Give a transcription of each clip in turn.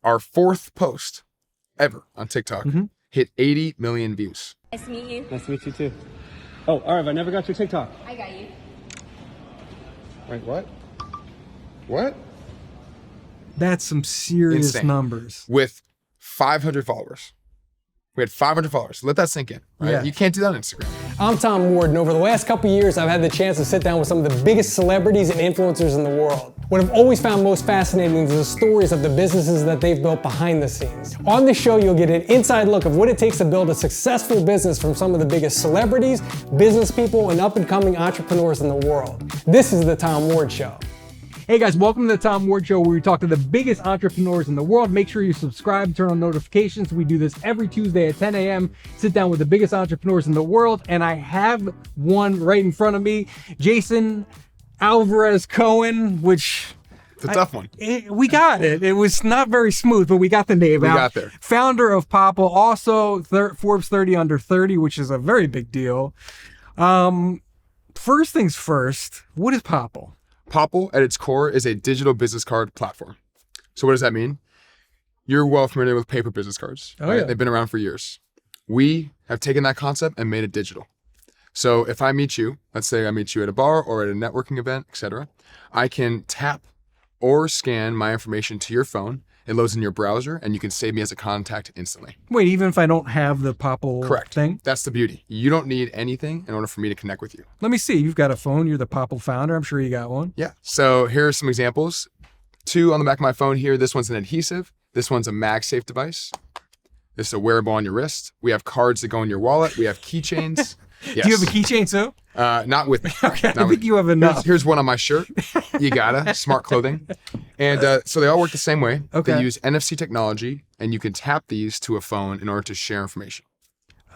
our 4th post ever on TikTok hit 80 million views. Nice to meet you. Nice to meet you too. Oh, Arv, I never got your TikTok. I got you. Wait, what? What? That's some serious Insane. numbers. With 500 followers. We had 500 followers. Let that sink in, right? Yeah. You can't do that on Instagram. I'm Tom Ward, and over the last couple years, I've had the chance to sit down with some of the biggest celebrities and influencers in the world. What I've always found most fascinating is the stories of the businesses that they've built behind the scenes. On this show, you'll get an inside look of what it takes to build a successful business from some of the biggest celebrities, business people, and up-and-coming entrepreneurs in the world. This is The Tom Ward Show. Hey guys, welcome to the Tom Ward Show, where we talk to the biggest entrepreneurs in the world. Make sure you subscribe, turn on notifications. We do this every Tuesday at 10 a.m. Sit down with the biggest entrepreneurs in the world, and I have one right in front of me, Jason Alvarez Cohen, which... It's a tough one. We got it. It was not very smooth, but we got the name out. We got there. Founder of Popple, also Forbes 30 under 30, which is a very big deal. First things first, what is Popple? Popple, at its core, is a digital business card platform. So what does that mean? You're well familiar with paper business cards. Oh, right? yeah. They've been around for years. We have taken that concept and made it digital. So if I meet you, let's say I meet you at a bar or at a networking event, etc., I can tap or scan my information to your phone. It loads in your browser, and you can save me as a contact instantly. Wait, even if I don't have the Popple Correct. thing? That's the beauty. You don't need anything in order for me to connect with you. Let me see. You've got a phone. You're the Popple founder. I'm sure you got one. Yeah. So here are some examples. 2 on the back of my phone here. This one's an adhesive. This one's a MagSafe device. This is a wearable on your wrist. We have cards that go in your wallet. We have keychains. Yes. Do you have a keychain too? Not with me. Okay, Not I with think me. you have enough. Here's one on my shirt. You gotta. Smart clothing. And so they all work the same way. Okay. They use NFC technology, and you can tap these to a phone in order to share information.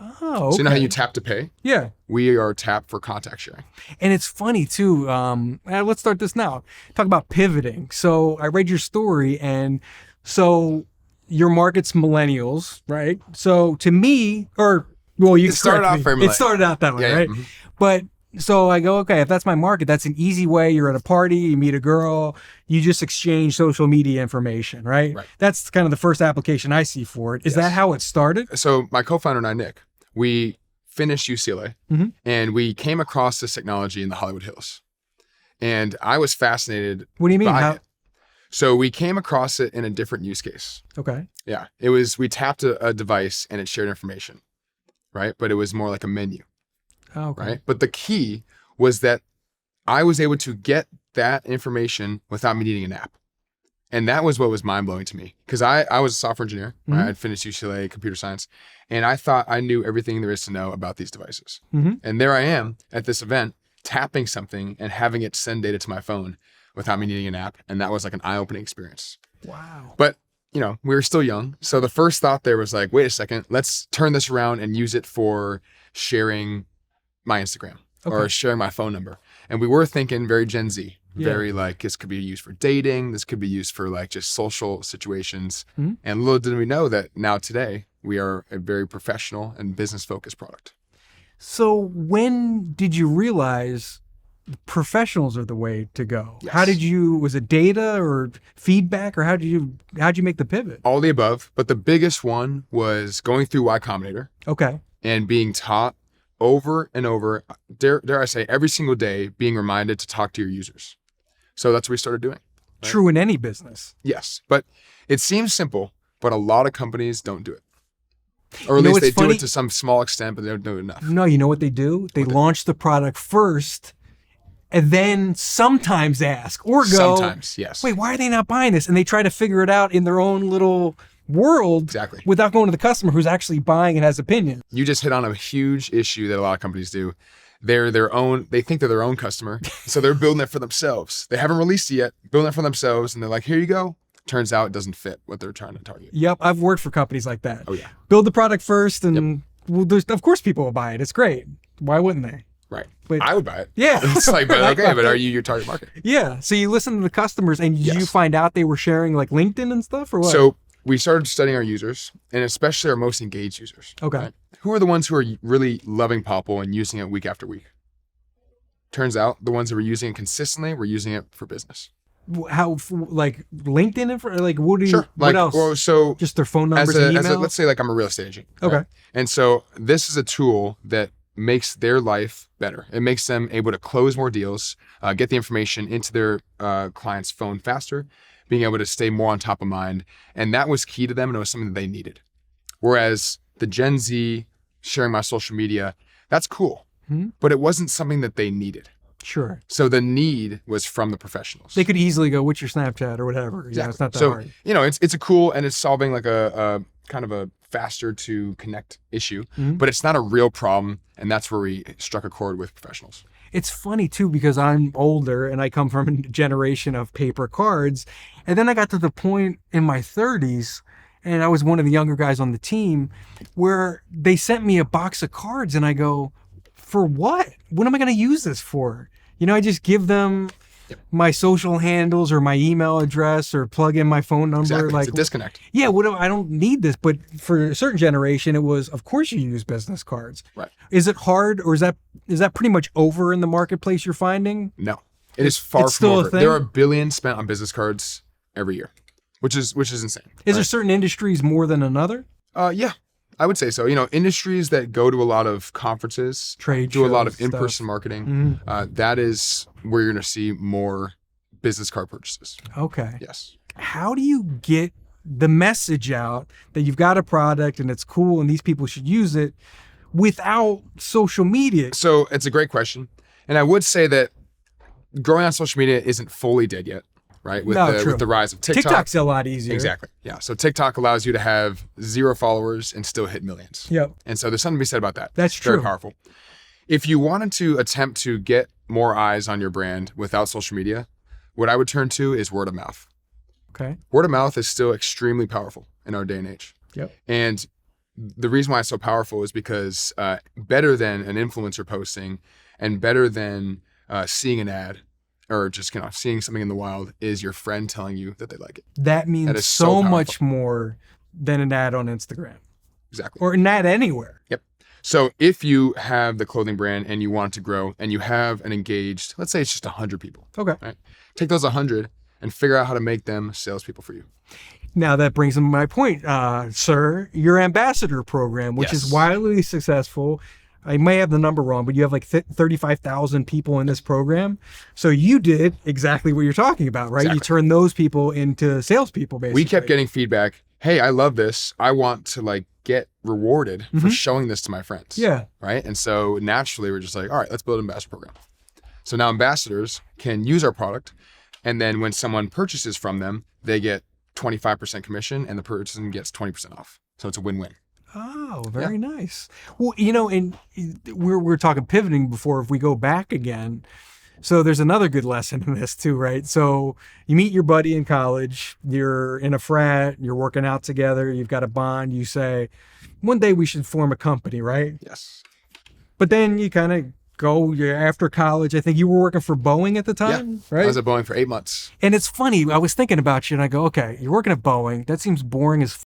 Oh, okay. So you know how you tap to pay? Yeah. We are tap for contact sharing. And it's funny too. Let's start this now. Talk about pivoting. So I read your story, and so your market's millennials, right? So to me, you It started correct out me. for It millennials. started out that way, Yeah, yeah, right? mhm. But so I go, okay, if that's my market, that's an easy way. You're at a party, you meet a girl, you just exchange social media information, right? Right. That's kind of the first application I see for it. Is that how it started? So my co-founder and I, Nick, we finished UCLA, Mhm. and we came across this technology in the Hollywood Hills. And I was fascinated What do you mean? by How? it. So we came across it in a different use case. Okay. Yeah. It was, we tapped a device and it shared information, right? But it was more like a menu, Oh, okay. right? But the key was that I was able to get that information without me needing an app. And that was what was mind-blowing to me, because I was a software engineer. Right? Mhm. I'd finished UCLA computer science, and I thought I knew everything there is to know about these devices. Mhm. And there I am at this event, tapping something and having it send data to my phone without me needing an app. And that was like an eye-opening experience. Wow. But, you know, we were still young. So the first thought there was like, wait a second, let's turn this around and use it for sharing my Instagram or Okay. sharing my phone number. And we were thinking very Gen Z, Yeah. very like, this could be used for dating. This could be used for like just social situations. Mhm. And little did we know that now today we are a very professional and business focused product. So when did you realize professionals are the way to go? Yes. How did you, was it data or feedback, or how'd you make the pivot? All the above, but the biggest one was going through Y Combinator Okay. and being taught over and over, dare I say, every single day, being reminded to talk to your users. So that's what we started doing. Right? True in any business. Yes, but it seems simple, but a lot of companies don't do it. Or at You know least they what's do funny? it to some small extent, but they don't do it enough. No, you know what they do? They launch the product first and then sometimes ask or go, Sometimes, yes. wait, why are they not buying this? And they try to figure it out in their own little world Exactly. without going to the customer who's actually buying and has opinions. You just hit on a huge issue that a lot of companies do. They think they're their own customer. So they're building it for themselves. They haven't released it yet, building it for themselves. And they're like, here you go. Turns out it doesn't fit what they're trying to target. Yep, I've worked for companies like that. Oh yeah. Build the product first, and well, of course people will buy it. It's great. Why wouldn't they? Right. But- I would buy it. Yeah. It's like, but okay, but are you your target market? Yeah. So you listen to the customers, and you Yes. find out they were sharing like LinkedIn and stuff, or what? So we started studying our users, and especially our most engaged users. Okay. Who are the ones who are really loving Popple and using it week after week? Turns out the ones that were using it consistently were using it for business. Like LinkedIn info? Like what do you? Sure. What else? Well, so Just their phone numbers and email. let's say like I'm a real estate agent. Okay. Right? And so this is a tool that makes their life better. It makes them able to close more deals, get the information into their client's phone faster, being able to stay more on top of mind. And that was key to them, and it was something that they needed. Whereas the Gen Z sharing my social media, that's cool, but it wasn't something that they needed. Sure. So the need was from the professionals. They could easily go, "What's your Snapchat?" or whatever. Exactly. Yeah, it's not that so, hard. it's a cool, and it's solving like a kind of a faster to connect issue, but it's not a real problem. And that's where we struck a chord with professionals. It's funny too, because I'm older and I come from a generation of paper cards. And then I got to the point in my 30s, and I was one of the younger guys on the team, where they sent me a box of cards and I go, for what? What am I going to use this for? I just give them my social handles or my email address or plug in my phone number. Exactly. Like, it's a disconnect. Yeah, I don't need this. But for a certain generation, it was, of course you use business cards. Right. Is it hard, or is that pretty much over in the marketplace you're finding? No, it is far It's from still a over. thing? There are billions spent on business cards every year, which is insane. Is there certain industries more than another? Yeah, I would say so. Industries that go to a lot of conferences, Trade do a lot of shows, in-person stuff. marketing. That is where you're going to see more business card purchases. Okay. Yes. How do you get the message out that you've got a product and it's cool and these people should use it without social media? So it's a great question. And I would say that growing on social media isn't fully dead yet, right? With the rise of TikTok. TikTok's a lot easier. Exactly. Yeah. So TikTok allows you to have 0 followers and still hit millions. Yep. And so there's something to be said about that. That's Very true. powerful. If you wanted to attempt to get more eyes on your brand without social media, what I would turn to is word of mouth. Okay. Word of mouth is still extremely powerful in our day and age. Yep. And the reason why it's so powerful is because better than an influencer posting and better than seeing an ad or just seeing something in the wild is your friend telling you that they like it. That means That is so so much more than an ad on Instagram Exactly. or an ad anywhere. Yep. So if you have the clothing brand and you want it to grow and you have an engaged, let's say it's just 100 people. Okay. Right? Take those 100 and figure out how to make them salespeople for you. Now that brings me to my point, sir, your ambassador program, which is Yes. wildly successful. I may have the number wrong, but you have like 35,000 people in this program. So you did exactly what you're talking about, right? Exactly. You turned those people into salespeople, basically. We kept getting feedback. Hey, I love this. I want to get rewarded for showing this to my friends. Yeah. Right. And so naturally we're just like, all right, let's build an ambassador program. So now ambassadors can use our product. And then when someone purchases from them, they get 25% commission and the person gets 20% off. So it's a win-win. Oh, very nice. Well, and we're talking pivoting before, if we go back again. So there's another good lesson in this too, right? So you meet your buddy in college, you're in a frat, you're working out together, you've got a bond, you say, one day we should form a company, right? Yes. But then you kind of you're after college. I think you were working for Boeing at the time, right? I was at Boeing for 8 months. And it's funny, I was thinking about you and I go, okay, you're working at Boeing. That seems boring as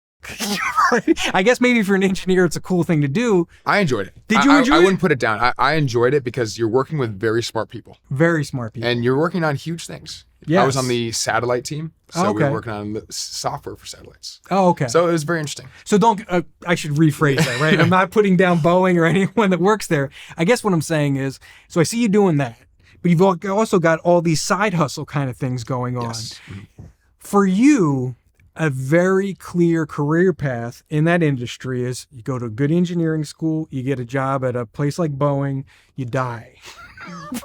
right? I guess maybe for an engineer, it's a cool thing to do. I enjoyed it. Did you enjoy I it? wouldn't put it down. I enjoyed it because you're working with very smart people Very smart people. and you're working on huge things. Yes. I was on the satellite team. So we Okay. were working on the software for satellites. Oh, okay. So it was very interesting. So don't, I should rephrase that, right? I'm not putting down Boeing or anyone that works there. I guess what I'm saying is, so I see you doing that, but you've also got all these side hustle kind of things going on. Yes. For you, a very clear career path in that industry is you go to a good engineering school, you get a job at a place like Boeing, you die.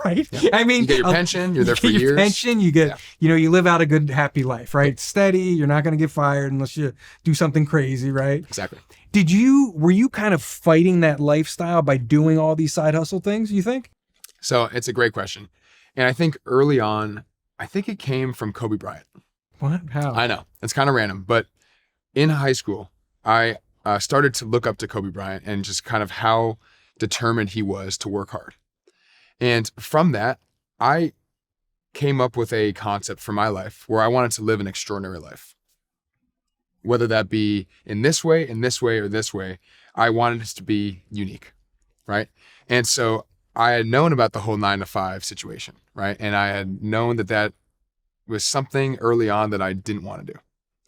Right? I mean, You get your pension, you're there for you get your years. pension, you get, you live out a good, happy life, right? Steady, you're not going to get fired unless you do something crazy, right? Exactly. Were you kind of fighting that lifestyle by doing all these side hustle things, you think? So it's a great question. And I think early on, I think it came from Kobe Bryant. What? How? I know it's kind of random, but in high school, I started to look up to Kobe Bryant and just kind of how determined he was to work hard. And from that, I came up with a concept for my life where I wanted to live an extraordinary life. Whether that be in this way, or this way, I wanted it to be unique, right? And so I had known about the whole 9-to-5 situation, right? And I had known that was something early on that I didn't want to do.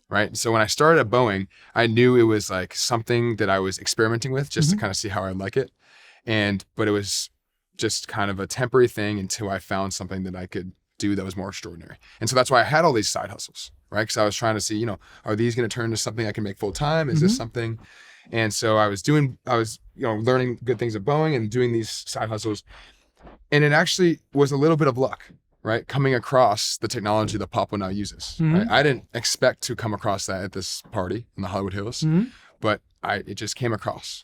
Right. So when I started at Boeing, I knew it was like something that I was experimenting with just to kind of see how I like it. But it was just kind of a temporary thing until I found something that I could do that was more extraordinary. And so that's why I had all these side hustles, right? Because I was trying to see, you know, are these going to turn into something I can make full time? Is this something? And so I was, learning good things at Boeing and doing these side hustles. And it actually was a little bit of luck, right? Coming across the technology that Popple now uses. Right? I didn't expect to come across that at this party in the Hollywood Hills, but it just came across.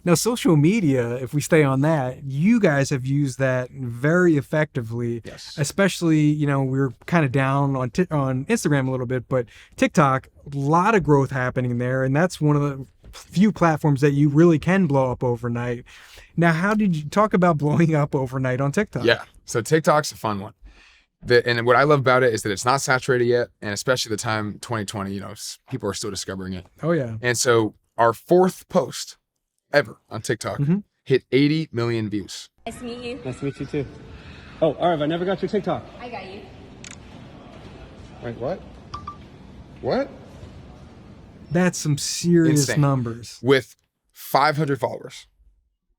Now, social media, if we stay on that, you guys have used that very effectively. Yes. Especially, you know, we're kind of down on Instagram a little bit, but TikTok, a lot of growth happening there. And that's one of the few platforms that you really can blow up overnight. Now, how did you talk about blowing up overnight on TikTok? Yeah. So TikTok's a fun one. And what I love about it is that it's not saturated yet. And especially the time 2020, you know, people are still discovering it. Oh, yeah. And so our 4th post ever on TikTok hit 80 million views. Nice to meet you. Nice to meet you too. Oh, Arv, I never got your TikTok. I got you. Wait, what? What? That's some serious Insane. numbers. With 500 followers.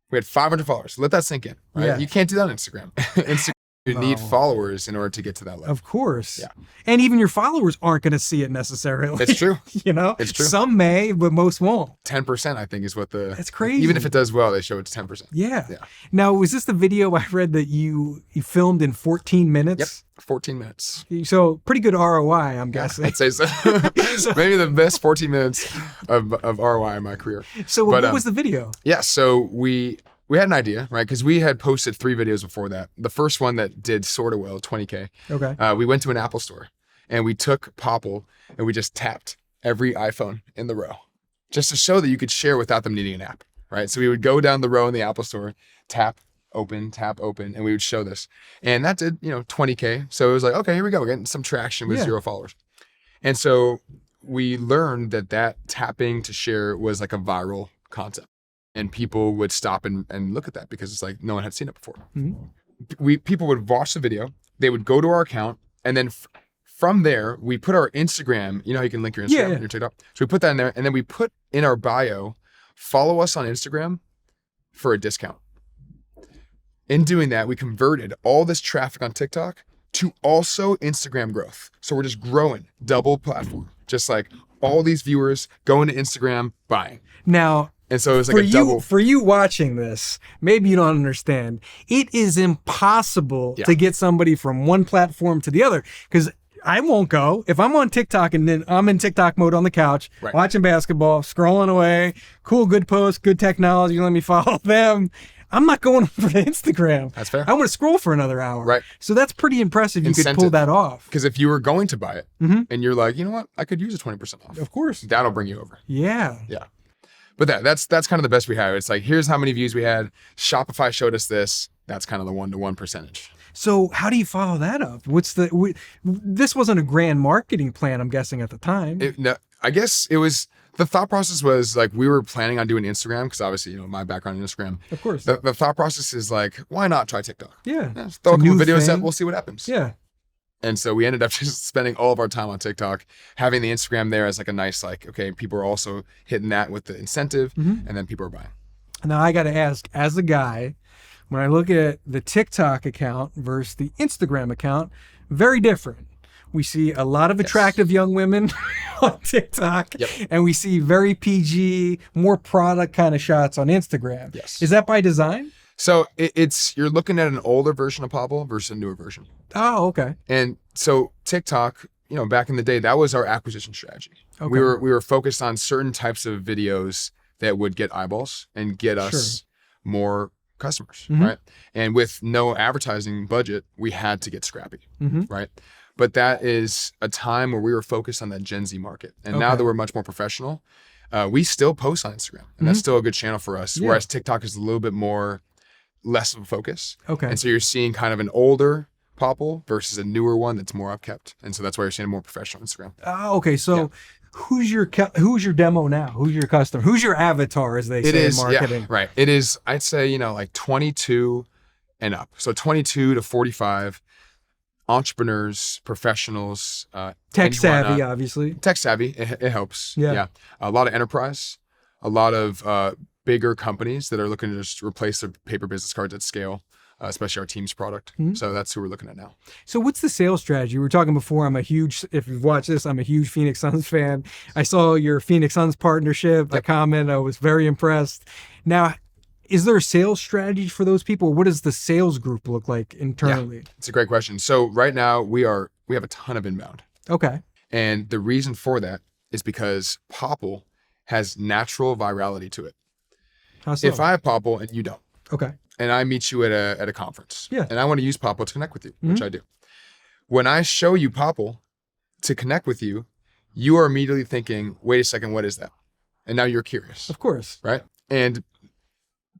We had 500 followers. Let that sink in, right? Yeah. You can't do that on Instagram. Instagram, you need followers in order to get to that level. Of course. Yeah. And even your followers aren't going to see it necessarily. It's true. You know, It's true. Some may, but most won't. 10%, I think, is what That's crazy. Even if it does well, they show it's 10%. Yeah. Yeah. Now, was this the video I read that you filmed in 14 minutes? Yep. 14 minutes. So pretty good ROI, I'm guessing. I'd say so. Maybe the best 14 minutes of ROI in my career. So But, what was the video? Yeah, so we had an idea, right? Because we had posted 3 videos before that. The first one that did sort of well, 20K. Okay. We went to an Apple store and we took Popple and we just tapped every iPhone in the row just to show that you could share without them needing an app, right? So we would go down the row in the Apple store, tap, open, and we would show this. And that did, 20K. So it was like, okay, here we go. We're getting some traction with 0 followers. And so we learned that tapping to share was like a viral concept. And people would stop and look at that because it's like no one had seen it before. People would watch the video, they would go to our account, and then from there, we put our Instagram, you know how you can link your Instagram and your TikTok? So we put that in there, and then we put in our bio, follow us on Instagram for a discount. In doing that, we converted all this traffic on TikTok to also Instagram growth. So we're just growing, double platform, just like all these viewers going to Instagram, buying. Now, And so it was like a double. For you watching this, maybe you don't understand. It is impossible to get somebody from one platform to the other because I won't go. If I'm on TikTok and then I'm in TikTok mode on the couch, watching basketball, scrolling away, cool, good post, good technology, let me follow them. I'm not going over to Instagram. That's fair. I want to scroll for another hour. Right. So that's pretty impressive. You could pull that off. Because if you were going to buy it and you're like, you know what, I could use a 20% off. Of course. That'll bring you over. Yeah. Yeah. But that's kind of the best we have. It's like, here's how many views we had. Shopify showed us this. That's kind of the 1-to-1 percentage. So how do you follow that up? This wasn't a grand marketing plan, I'm guessing, at the time. No, I guess it was, the thought process was like, we were planning on doing Instagram because obviously, my background in Instagram. Of course. The thought process is like, why not try TikTok? Yeah. Just throw a couple videos up, we'll see what happens. Yeah. And so we ended up just spending all of our time on TikTok, having the Instagram there as like a nice, like, okay, people are also hitting that with the incentive and then people are buying. Now I got to ask, as a guy, when I look at the TikTok account versus the Instagram account, very different. We see a lot of attractive young women on TikTok, and we see very PG, more product kind of shots on Instagram. Yes. Is that by design? So you're looking at an older version of Popple versus a newer version. Oh, okay. And so TikTok, back in the day, that was our acquisition strategy. Okay. We were focused on certain types of videos that would get eyeballs and get us more customers, right? And with no advertising budget, we had to get scrappy, right? But that is a time where we were focused on that Gen Z market. And now that we're much more professional, we still post on Instagram, and that's still a good channel for us. Yeah. Whereas TikTok is a little bit less of a focus. Okay. And so you're seeing kind of an older Popple versus a newer one that's more upkept. And so that's why you're seeing a more professional Instagram. Oh, okay. So who's your demo now? Who's your customer? Who's your avatar, as they say in marketing? Yeah, right. It is, I'd say, like 22 and up. So 22 to 45. entrepreneurs, professionals, Tech savvy, anyone, obviously. tech savvy, it helps. Yeah. A lot of enterprise, a lot of bigger companies that are looking to just replace their paper business cards at scale, especially our Teams product. So that's who we're looking at now. So what's the sales strategy? We were talking before, if you've watched this, I'm a huge Phoenix Suns fan. I saw your Phoenix Suns partnership. I commented, I was very impressed. Now, is there a sales strategy for those people? What does the sales group look like internally? It's a great question. So right now we have a ton of inbound. Okay. And the reason for that is because Popple has natural virality to it. How so? If I have Popple and you don't, Okay. and I meet you at a conference, Yeah. and I want to use Popple to connect with you, which I do. When I show you Popple to connect with you, you are immediately thinking, wait a second, what is that? And now you're curious, Of course. right? And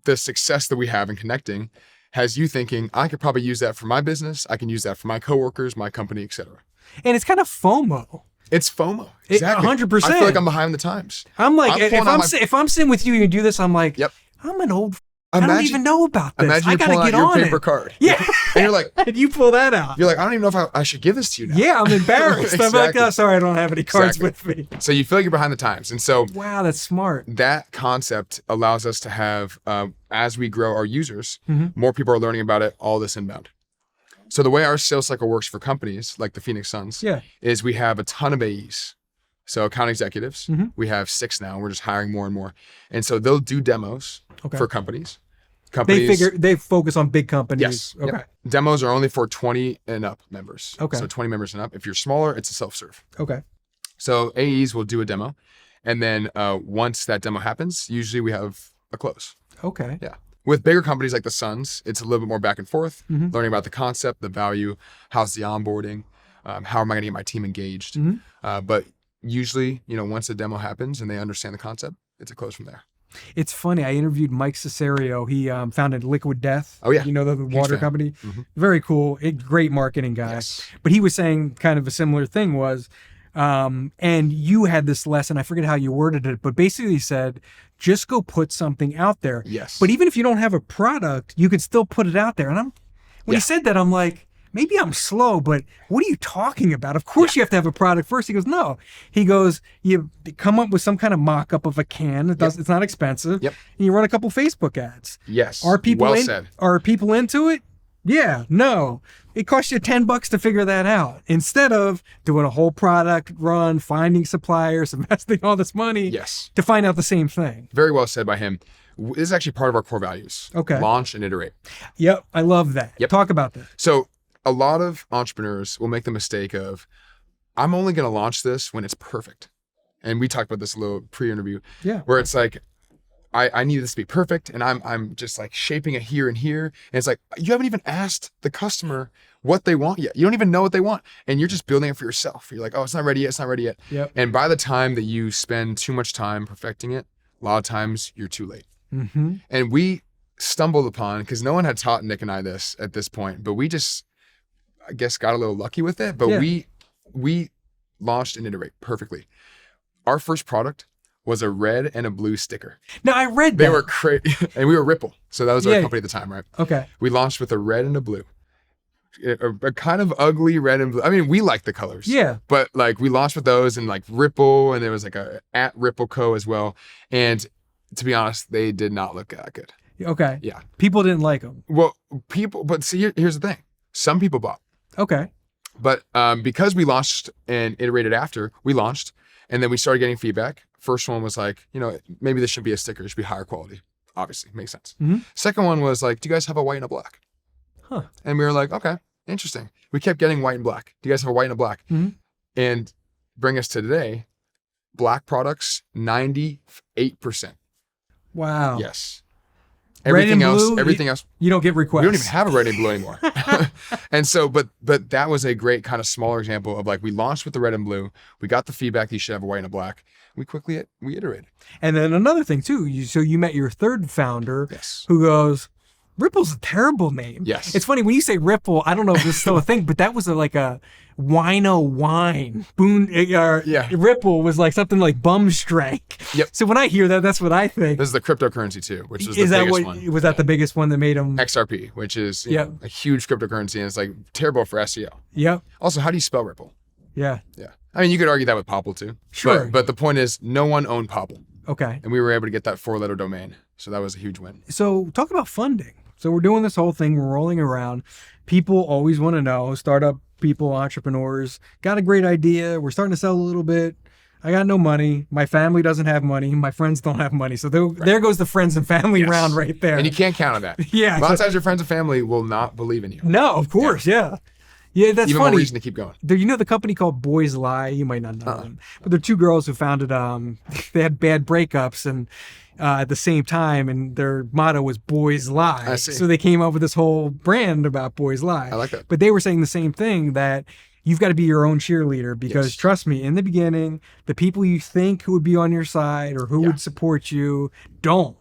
the success that we have in connecting has you thinking, I could probably use that for my business. I can use that for my coworkers, my company, etc. And it's kind of FOMO. It's FOMO. Exactly. 100%. I feel like I'm behind the times. I'm like, I'm if I'm sitting with you and you do this, I'm like, Yep. I'm an old, I don't even know about this. Imagine I you got to pulling get out your on paper it. card. Yeah. And you're like, And you pull that out. I don't even know if I should give this to you now. Yeah, I'm embarrassed. I'm like, Exactly. oh, sorry, I don't have any cards Exactly. with me. So you feel like you're behind the times. And so Wow, that's smart. that concept allows us to have, as we grow our users, Mm-hmm. more people are learning about it, all this inbound. So the way our sales cycle works for companies like the Phoenix Suns Yeah. is we have a ton of AEs. So account executives, Mm-hmm. we have 6 now. We're just hiring more and more. And so they'll do demos Okay. for companies. They focus on big companies. Yes. Okay. Yep. Demos are only for 20 and up members. Okay. So 20 members and up. If you're smaller, it's a self-serve. Okay. So AEs will do a demo. And then once that demo happens, usually we have a close. Okay. Yeah. With bigger companies like the Suns, it's a little bit more back and forth, Mm-hmm. learning about the concept, the value, how's the onboarding, how am I going to get my team engaged. Mm-hmm. But usually, once the demo happens and they understand the concept, it's a close from there. It's funny. I interviewed Mike Cesario. He founded Liquid Death. Oh, yeah. You know, the water fan. company. Mm-hmm. Very cool. Great marketing guy. Yes. But he was saying kind of a similar thing was, and you had this lesson, I forget how you worded it, but basically he said, just go put something out there. Yes. But even if you don't have a product, you could still put it out there. And when he said that, I'm like, maybe I'm slow, but what are you talking about? Of course you have to have a product first. He goes, no. He goes, you come up with some kind of mock-up of a can. It's not expensive. Yep. And you run a couple Facebook ads. Yes. Are people well said. Are people into it? Yeah, no. It costs you $10 to figure that out. Instead of doing a whole product run, finding suppliers, investing all this money Yes. to find out the same thing. Very well said by him. This is actually part of our core values. Okay. Launch and iterate. Yep, I love that. Yep. Talk about that. So a lot of entrepreneurs will make the mistake of, I'm only going to launch this when it's perfect. And we talked about this a little pre-interview. Yeah. Where it's like, I need this to be perfect, and I'm just like shaping it here and here. And it's like, you haven't even asked the customer what they want yet. You don't even know what they want. And you're just building it for yourself. You're like, oh, it's not ready yet. It's not ready yet. Yep. And by the time that you spend too much time perfecting it, a lot of times you're too late. Mm-hmm. And we stumbled upon, because no one had taught Nick and I this at this point, but we just, I guess, got a little lucky with it. But Yeah. we launched and iterate perfectly. Our first product was a red and a blue sticker. Now, I read They that. were crazy. And we were Ripple. So that was our Yeah. company at the time, right? Okay. We launched with a red and a blue. A kind of ugly red and blue. I mean, we like the colors. Yeah. But like we launched with those and like Ripple, and there was like a at Ripple Co as well. And to be honest, they did not look that good. Okay. Yeah. People didn't like them. Well, but see, here's the thing. Some people bought. Okay. But because we launched and iterated after, we launched and then we started getting feedback. First one was like, maybe this shouldn't be a sticker. It should be higher quality. Obviously, makes sense. Mhm. Second one was like, do you guys have a white and a black? Huh. And we were like, okay, interesting. We kept getting white and black. Do you guys have a white and a black? Mhm. And bring us to today, black products, 98%. Wow. Yes. Red and blue, Everything else. You don't get requests. We don't even have a red and blue anymore. And so, but that was a great kind of smaller example of like, we launched with the red and blue. We got the feedback that you should have a white and a black. We iterated. And then another thing too, so you met your third founder Yes. who goes, Ripple's a terrible name. Yes. It's funny when you say Ripple, I don't know if this is still a thing, but that was like a wino wine. Ripple was like something like bum strike. Yep. So when I hear that, that's what I think. This is the cryptocurrency too, which is the Is that biggest what one. was that the biggest one that made them? XRP, which is you know, a huge cryptocurrency, and it's like terrible for SEO. Yep. Also, how do you spell Ripple? Yeah. Yeah. I mean, you could argue that with Popple too. Sure. But the point is, no one owned Popple, Okay. and we were able to get that 4-letter domain. So that was a huge win. So talk about funding. So we're doing this whole thing. We're rolling around. People always want to know. Startup people, entrepreneurs, got a great idea. We're starting to sell a little bit. I got no money. My family doesn't have money. My friends don't have money. So there goes the friends and family round right there. And you can't count on that. Yeah. A lot of times your friends and family will not believe in you. No, of course. Yeah. Yeah, that's Even funny. more reason to keep going. You know the company called Boys Lie? You might not know them. But they're two girls who founded, they had bad breakups and at the same time, and their motto was Boys Lie. I see. So they came up with this whole brand about Boys Lie. I like that. But they were saying the same thing, that you've got to be your own cheerleader because Yes. trust me, in the beginning, the people you think who would be on your side or who would support you don't.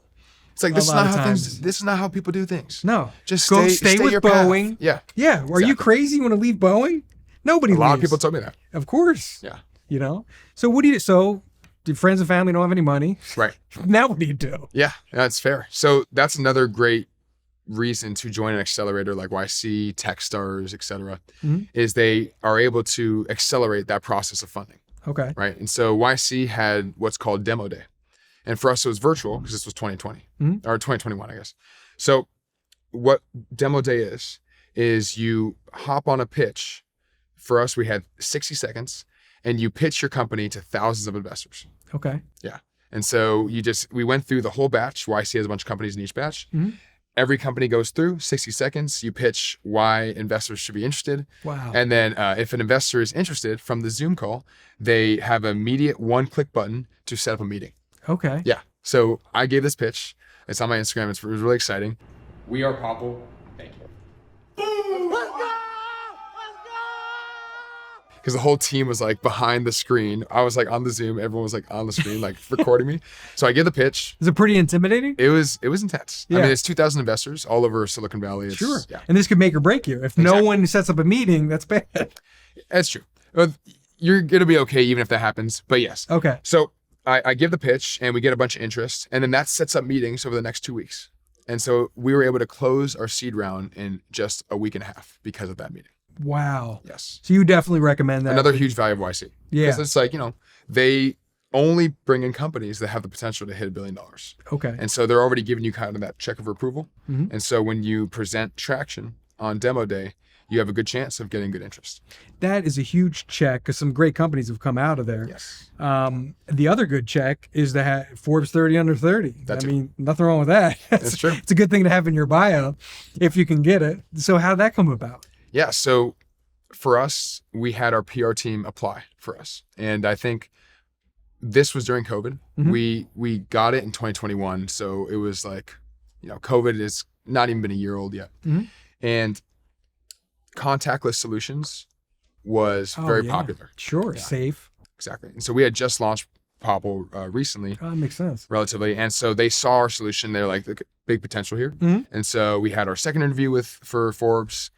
It's like A this is lot not of how times. things. This is not how people do things. No. Just Go stay with your path. Boeing. Yeah. Yeah. Are you Exactly. crazy? You want to leave Boeing? Nobody A lot of leaves. people told me that. Of course. Yeah. You know? So what do you, so your friends and family don't have any money. Right. Now what do you do? Yeah, that's fair. So that's another great reason to join an accelerator like YC, Techstars, etc. Is they are able to accelerate that process of funding, Okay. right? And so YC had what's called Demo Day. And for us, it was virtual because this was 2020 or 2021, I guess. So what Demo Day is you hop on a pitch. For us, we had 60 seconds and you pitch your company to thousands of investors. Okay. Yeah. And so we went through the whole batch. YC has a bunch of companies in each batch. Every company goes through 60 seconds. You pitch why investors should be interested. Wow. And then if an investor is interested from the Zoom call, they have an immediate one-click button to set up a meeting. Okay. Yeah. So I gave this pitch. It's on my Instagram. It was really exciting. We are Popple. Thank you. Because the whole team was like behind the screen. I was like on the Zoom. Everyone was like on the screen, like recording me. So I give the pitch. Is it pretty intimidating? It was intense. Yeah. I mean, it's 2,000 investors all over Silicon Valley. It's, Sure. Yeah. And this could make or break you. If no Exactly. one sets up a meeting, that's bad. That's true. You're going to be okay even if that happens. But yes. Okay. So I give the pitch and we get a bunch of interest. And then that sets up meetings over the next 2 weeks. And so we were able to close our seed round in just a week and a half because of that meeting. Wow. Yes. So you definitely recommend that. Another huge value of YC. Yeah. Because it's like, they only bring in companies that have the potential to hit $1 billion. Okay. And so they're already giving you kind of that check of approval. Mhm. And so when you present traction on demo day, you have a good chance of getting good interest. That is a huge check because some great companies have come out of there. Yes. The other good check is the Forbes 30 under 30. That's I mean, nothing wrong with that. That's true. It's a good thing to have in your bio if you can get it. So how did that come about? Yeah. So for us, we had our PR team apply for us. And I think this was during COVID. Mhm. We got it in 2021. So it was like, COVID is not even been a year old yet. Mhm. And contactless solutions was Oh, very yeah. popular. Sure. Yeah. Safe. Exactly. And so we had just launched Popple recently, Oh, that makes sense. relatively. And so they saw our solution. They're like, "Look, big potential here." Mhm. And so we had our second interview for Forbes,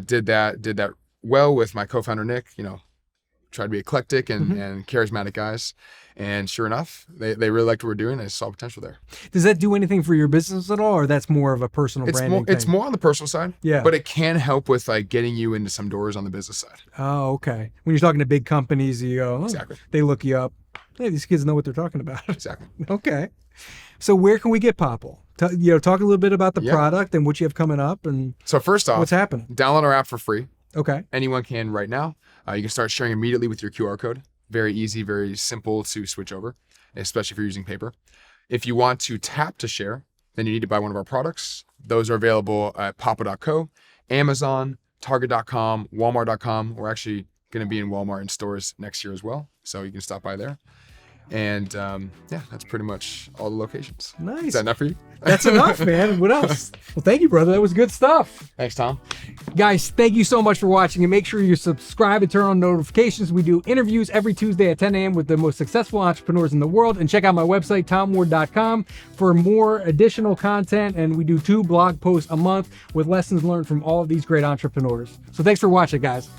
did that well with my co-founder, Nick, tried to be eclectic and charismatic guys. And sure enough, they really liked what we're doing. They saw potential there. Does that do anything for your business at all, or that's more of a personal branding thing? It's more on the personal side, Yeah. but it can help with like getting you into some doors on the business side. Oh, okay. When you're talking to big companies, you go, oh, Exactly. they look you up. Hey, these kids know what they're talking about. Exactly. Okay. So where can we get Popple? Talk a little bit about the Yeah. product and what you have coming up and So first off, what's happening. download our app for free. Okay. Anyone can right now. You can start sharing immediately with your QR code. Very easy, very simple to switch over, especially if you're using paper. If you want to tap to share, then you need to buy one of our products. Those are available at popple.co, Amazon, Target.com, Walmart.com. We're actually going to be in Walmart in stores next year as well, so you can stop by there. And yeah, that's pretty much all the locations. Nice. Is that enough for you? That's enough, man. What else? Well, thank you, brother. That was good stuff. Thanks, Tom. Guys, thank you so much for watching, and make sure you subscribe and turn on notifications. We do interviews every Tuesday at 10 a.m. with the most successful entrepreneurs in the world. And check out my website, tomward.com, for more additional content. And we do 2 blog posts a month with lessons learned from all of these great entrepreneurs. So thanks for watching, guys.